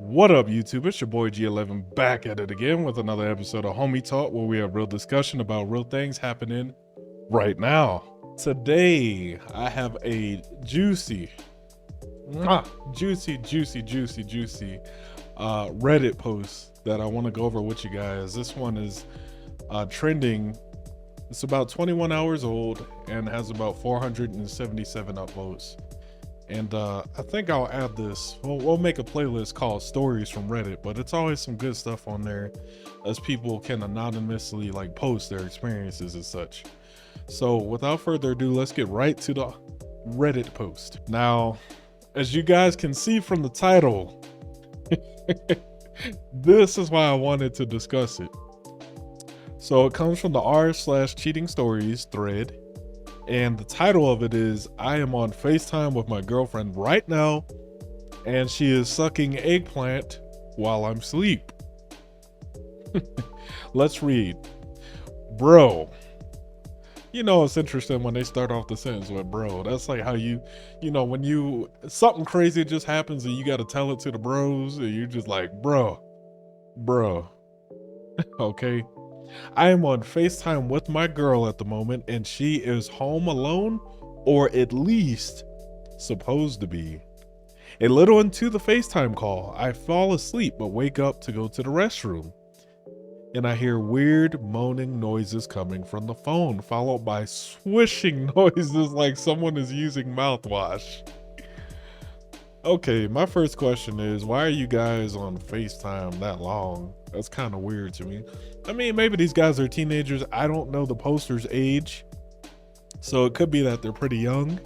What up, YouTube? It's your boy G11 back at it again with another episode of Homie Talk, where we have real discussion about real things happening right now. Today, I have a juicy Reddit post that I want to go over with you guys. This one is trending. It's about 21 hours old and has about 477 upvotes. And I think I'll add this. We'll make a playlist called Stories from Reddit, but it's always some good stuff on there as people can anonymously like post their experiences and such. So without further ado, let's get right to the Reddit post. Now, as you guys can see from the title, this is why I wanted to discuss it. So it comes from the r/cheating stories thread. And the title of it is, I am on FaceTime with my girlfriend right now, and she is sucking eggplant while I'm asleep. Let's read. Bro. You know, it's interesting when they start off the sentence with bro. That's like how you know, when something crazy just happens and you got to tell it to the bros, and you're just like, bro. Okay. I am on FaceTime with my girl at the moment, and she is home alone, or at least supposed to be. A little into the FaceTime call, I fall asleep but wake up to go to the restroom. And I hear weird moaning noises coming from the phone, followed by swishing noises like someone is using mouthwash. Okay, my first question is, why are you guys on FaceTime that long? That's kind of weird to me. I mean, maybe these guys are teenagers. I don't know the poster's age. So it could be that they're pretty young.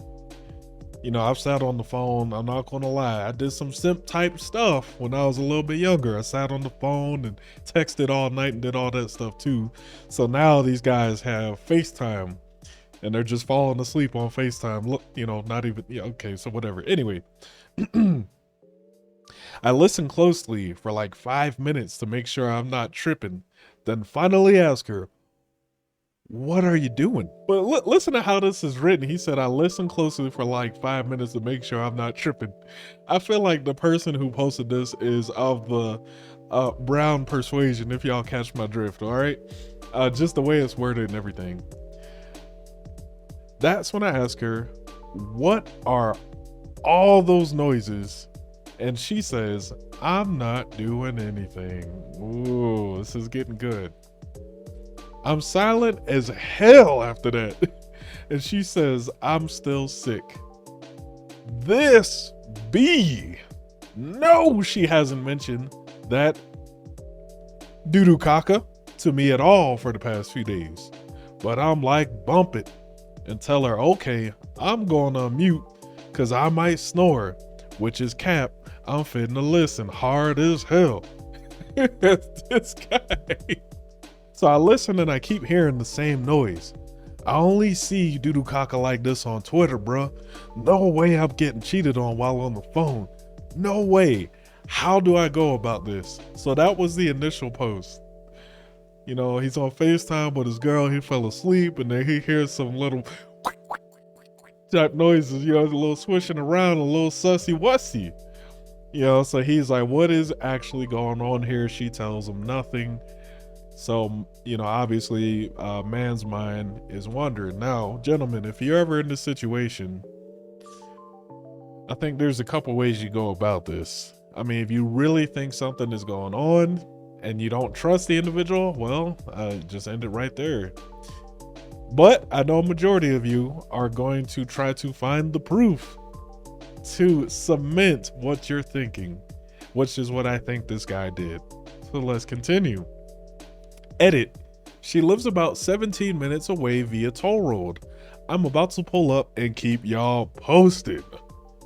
You know, I've sat on the phone. I'm not going to lie. I did some simp type stuff when I was a little bit younger. I sat on the phone and texted all night and did all that stuff too. So now these guys have FaceTime and they're just falling asleep on FaceTime. Look, you know, not even, yeah, okay, so whatever. Anyway. I listened closely for like 5 minutes to make sure I'm not tripping, then finally ask her, what are you doing? But listen to how this is written. He said, I listened closely for like 5 minutes to make sure I'm not tripping. I feel like the person who posted this is of the brown persuasion, if y'all catch my drift, all right? Just the way it's worded and everything. That's when I ask her, what are all those noises? And she says, I'm not doing anything. Ooh, this is getting good. I'm silent as hell after that. And she says, I'm still sick. This B. No, she hasn't mentioned that doo-doo caca to me at all for the past few days. But I'm like, bump it and tell her, okay, I'm going to mute because I might snore, which is cap. I'm fitting to listen hard as hell. This guy. So I listen and I keep hearing the same noise. I only see doo-doo caca like this on Twitter, bruh. No way I'm getting cheated on while on the phone. No way. How do I go about this? So that was the initial post. You know, he's on FaceTime with his girl. He fell asleep and then he hears some little type noises, you know, a little swishing around, a little sussy-wussy. You know, so he's like, what is actually going on here? She tells him nothing. So, you know, obviously, man's mind is wondering. Now, gentlemen, if you're ever in this situation, I think there's a couple ways you go about this. I mean, if you really think something is going on and you don't trust the individual, well, just end it right there. But I know a majority of you are going to try to find the proof to cement what you're thinking, which is what I think this guy did. So let's continue. Edit. She lives about 17 minutes away via toll road. I'm about to pull up and keep y'all posted.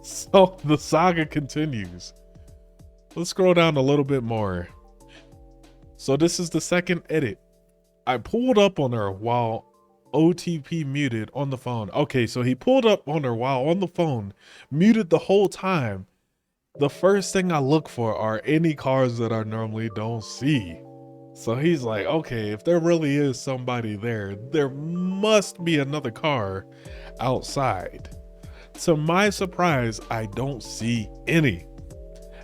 So the saga continues. Let's scroll down a little bit more. So this is the second edit. I pulled up on her while OTP muted on the phone. Okay, so he pulled up on her while on the phone, muted the whole time. The first thing I look for are any cars that I normally don't see. So he's like, okay, if there really is somebody there, there must be another car outside. To my surprise, I don't see any.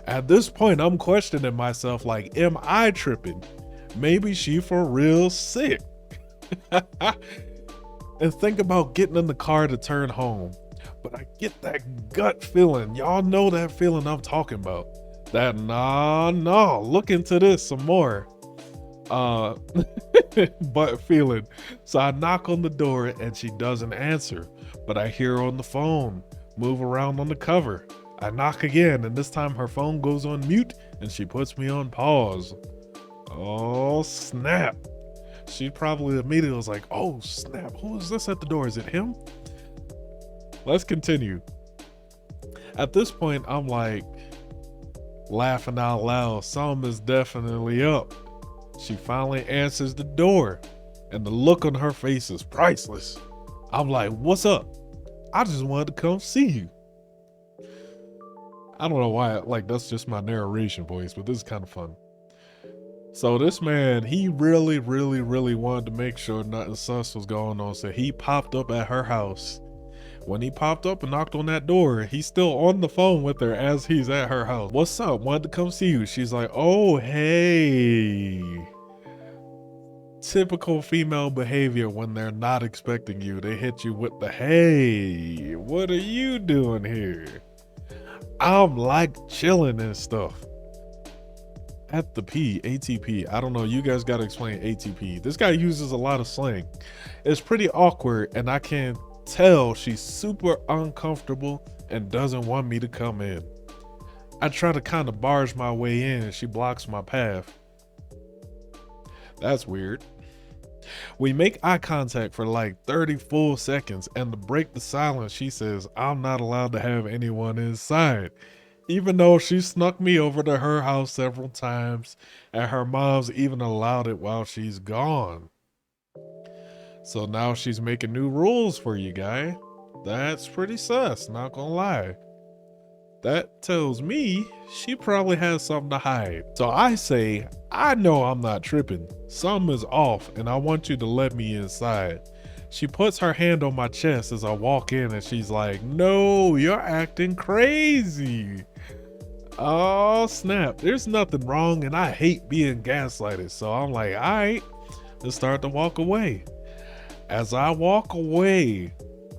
At this point, I'm questioning myself like, am I tripping? Maybe she for real sick. And think about getting in the car to turn home. But I get that gut feeling. Y'all know that feeling I'm talking about. That nah, look into this some more. But feeling. So I knock on the door and she doesn't answer. But I hear her on the phone, move around on the cover. I knock again, and this time her phone goes on mute and she puts me on pause. Oh, snap. She probably immediately was like, oh, snap. Who is this at the door? Is it him? Let's continue. At this point, I'm like laughing out loud. Something is definitely up. She finally answers the door, and the look on her face is priceless. I'm like, what's up? I just wanted to come see you. I don't know why, like, that's just my narration voice, but this is kind of fun. So this man, he really wanted to make sure nothing sus was going on. So he popped up at her house. When he popped up and knocked on that door, he's still on the phone with her as he's at her house. What's up? Wanted to come see you. She's like, oh, hey. Typical female behavior when they're not expecting you. They hit you with the, hey, what are you doing here? I'm like chilling and stuff. At the P, ATP. I don't know. You guys got to explain ATP. This guy uses a lot of slang. It's pretty awkward, and I can tell she's super uncomfortable and doesn't want me to come in. I try to kind of barge my way in, and she blocks my path. That's weird. We make eye contact for like 30 full seconds, and to break the silence, she says, I'm not allowed to have anyone inside. Even though she snuck me over to her house several times, and her mom's even allowed it while she's gone. So now she's making new rules for you, guy. That's pretty sus, not gonna lie. That tells me she probably has something to hide. So I say, I know I'm not tripping. Something is off, and I want you to let me inside. She puts her hand on my chest as I walk in, and she's like, no, you're acting crazy. Oh, snap. There's nothing wrong, and I hate being gaslighted. So I'm like, all right, let's start to walk away. As I walk away,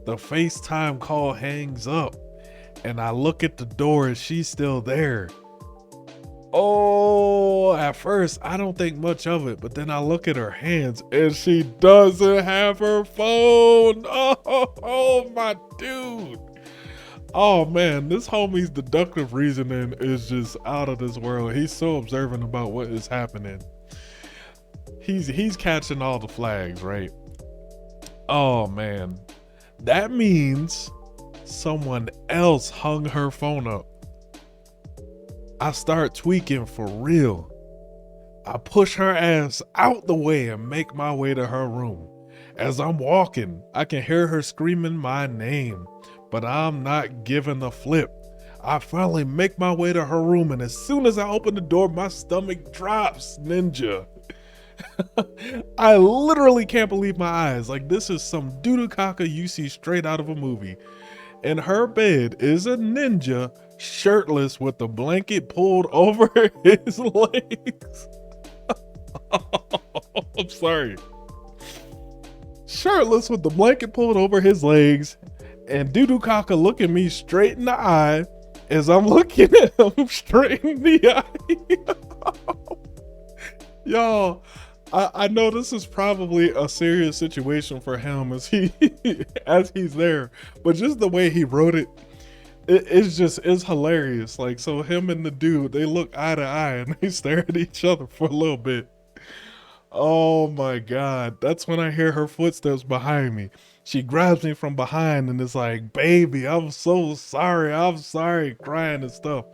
the FaceTime call hangs up, and I look at the door, and she's still there. Oh, at first, I don't think much of it, but then I look at her hands, and she doesn't have her phone. Oh, my dude. Oh man, this homie's deductive reasoning is just out of this world. He's so observant about what is happening. He's catching all the flags, right? Oh man, that means someone else hung her phone up. I start tweaking for real. I push her ass out the way and make my way to her room. As I'm walking, I can hear her screaming my name, but I'm not giving a flip. I finally make my way to her room, and as soon as I open the door, my stomach drops, ninja. I literally can't believe my eyes. Like, this is some doo-doo caca you see straight out of a movie. In her bed is a ninja, shirtless with the blanket pulled over his legs. I'm sorry. Shirtless with the blanket pulled over his legs, and doo-doo caca looking me straight in the eye as I'm looking at him straight in the eye. Y'all, I know this is probably a serious situation for him as he's there, but just the way he wrote it, it's hilarious. Like, so him and the dude, they look eye to eye and they stare at each other for a little bit. Oh my God. That's when I hear her footsteps behind me. She grabs me from behind and is like, baby, I'm so sorry. I'm sorry, crying and stuff.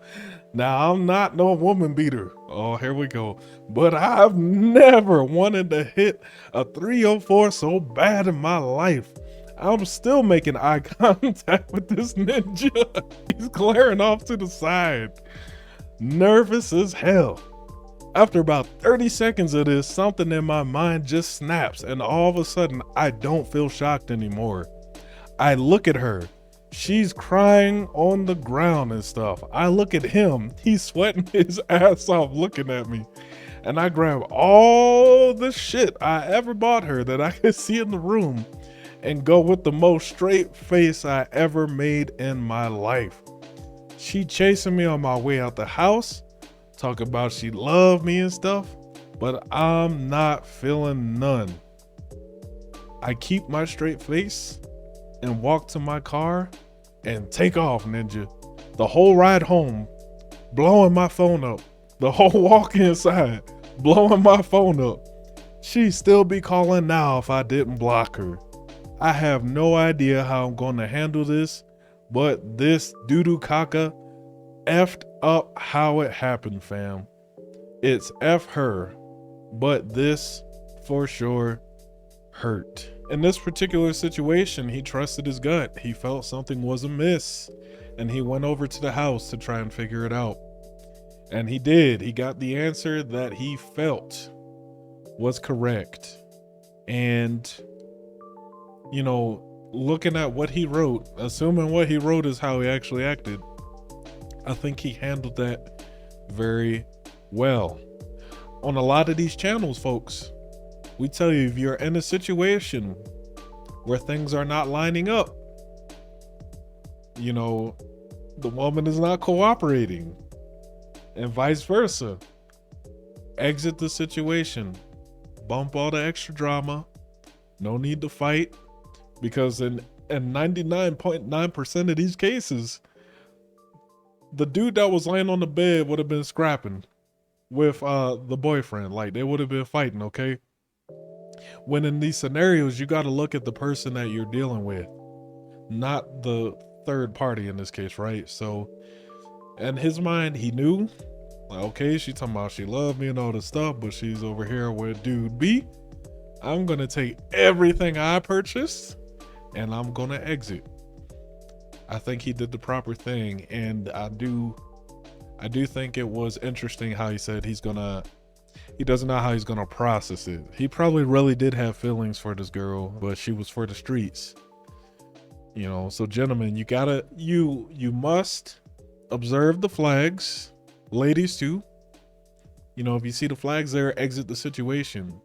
Now, I'm not no woman beater. Oh, here we go. But I've never wanted to hit a 304 so bad in my life. I'm still making eye contact with this ninja. He's glaring off to the side. Nervous as hell. After about 30 seconds of this, something in my mind just snaps, and all of a sudden, I don't feel shocked anymore. I look at her, She's crying on the ground and stuff. I look at him, he's sweating his ass off looking at me. And I grab all the shit I ever bought her that I could see in the room and go with the most straight face I ever made in my life. She chasing me on my way out the house, talking about she loved me and stuff, but I'm not feeling none. I keep my straight face and walk to my car and take off, ninja. The whole ride home, blowing my phone up. The whole walk inside, blowing my phone up. She'd still be calling now if I didn't block her. I have no idea how I'm going to handle this, but this doo-doo caca effed up how it happened, fam. It's F her, but this for sure hurt. In this particular situation, he trusted his gut. He felt something was amiss, and he went over to the house to try and figure it out. And he did. He got the answer that he felt was correct. And, you know, looking at what he wrote, assuming what he wrote is how he actually acted, I think he handled that very well. On a lot of these channels, folks, we tell you if you're in a situation where things are not lining up, you know, the woman is not cooperating and vice versa, exit the situation, bump all the extra drama, no need to fight, because in 99.9% of these cases, the dude that was laying on the bed would have been scrapping with the boyfriend. Like, they would have been fighting, okay? When in these scenarios, you got to look at the person that you're dealing with, not the third party in this case, right? So in his mind, he knew, like, okay, she talking about she loved me and all this stuff, but she's over here with dude B. I'm gonna take everything I purchased and I'm gonna exit. I think he did the proper thing, and I do think it was interesting how he said he doesn't know how he's gonna process it. He probably really did have feelings for this girl, but she was for the streets, you know. So gentlemen, you must observe the flags, ladies too. You know, if you see the flags there, exit the situation.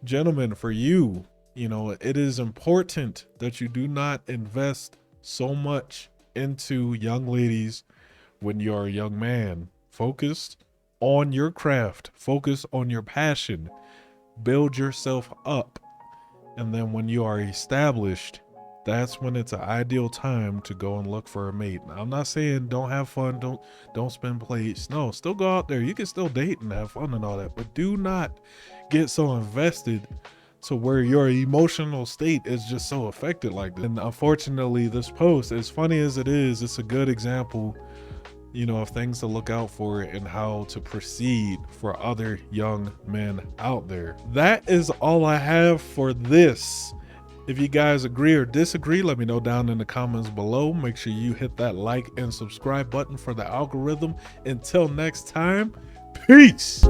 Gentlemen, for you, you know, it is important that you do not invest so much into young ladies when you're a young man. Focus on your craft, focus on your passion, build yourself up, and then when you are established, that's when it's an ideal time to go and look for a mate. Now, I'm not saying don't have fun, don't spend plates. No, still go out there. You can still date and have fun and all that, but do not get so invested to where your emotional state is just so affected like this. And unfortunately, this post, as funny as it is, it's a good example, you know, of things to look out for and how to proceed for other young men out there. That is all I have for this. If you guys agree or disagree, let me know down in the comments below. Make sure you hit that like and subscribe button for the algorithm. Until next time, peace.